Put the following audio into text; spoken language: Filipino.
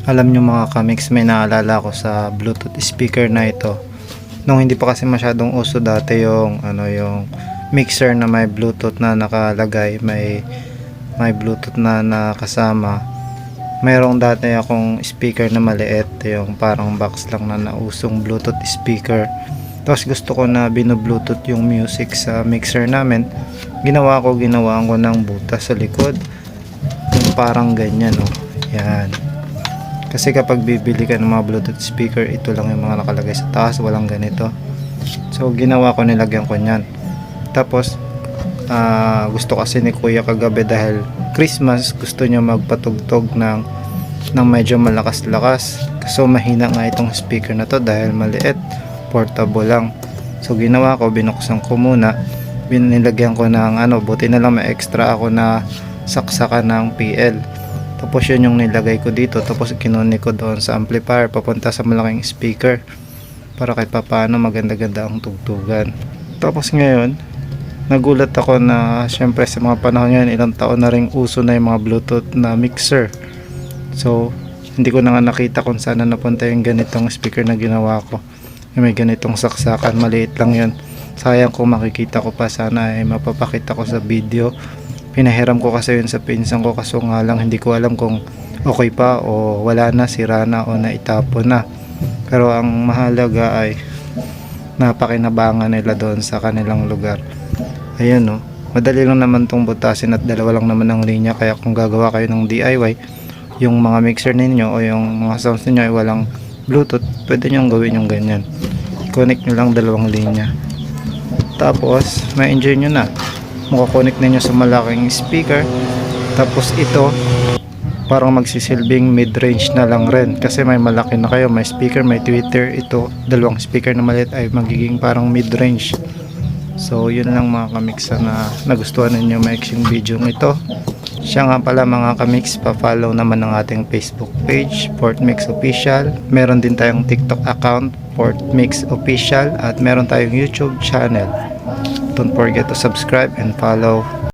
Alam nyo mga kamix, may naalala ko sa Bluetooth speaker na ito. Nung hindi pa kasi masyadong uso dati yung yung mixer na may Bluetooth na nakalagay, may Bluetooth na nakasama. Mayroong dati akong speaker na maliit, yung parang box lang na nausong Bluetooth speaker. Tapos gusto ko na binu-Bluetooth yung music sa mixer namin. Ginawaan ko ng butas sa likod. Yung parang ganyan, no. Yan. Kasi kapag bibili ka ng mga Bluetooth speaker, ito lang yung mga nakalagay sa taas, walang ganito. So ginawa ko, nilagyan ko niyan. Tapos gusto kasi ni Kuya kagabi dahil Christmas, gusto niya magpatugtog ng medyo malakas-lakas. So mahina nga itong speaker na to dahil maliit, portable lang. So ginawa ko, binuksan ko muna, binilagyan ko ng buti na lang may extra ako na saksakan ng PL. Tapos yun yung nilagay ko dito, tapos kinunik ko doon sa amplifier papunta sa malaking speaker para kahit papaano maganda-ganda ang tugtugan. Tapos ngayon, nagulat ako na syempre sa mga panahon ngayon, ilang taon na ring uso na yung mga Bluetooth na mixer. So hindi ko na nga nakita kung saan na napunta yung ganitong speaker na ginawa ko. May ganitong saksakan, maliit lang yun. Sayang kung makikita ko pa, sana ay mapapakita ko sa video. Pinahiram ko kasi yun sa pinsan ko, kaso nga lang hindi ko alam kung okay pa o wala na, sira na o naitapon na. Pero ang mahalaga ay napakinabangan nila doon sa kanilang lugar. Ayun, no, madali lang naman tong butasin at dalawa lang naman ang linya, kaya kung gagawa kayo ng DIY, yung mga mixer ninyo o yung mga sounds ninyo ay walang Bluetooth, pwede nyo gawin yung ganyan. I-connect nyo lang dalawang linya, tapos may enjoy nyo na. Makakonect ninyo sa malaking speaker. Tapos ito parang magsisilbing mid-range na lang rin, kasi may malaki na kayo, may speaker, may tweeter. Ito, dalawang speaker na maliit ay magiging parang mid-range. So yun lang mga kamix, na nagustuhan ninyo maiksing video ito. Siya nga pala mga kamix, pa-follow naman ng ating Facebook page, Portmix Official. Meron din tayong TikTok account, Portmix Official, at meron tayong YouTube channel. Don't forget to subscribe and follow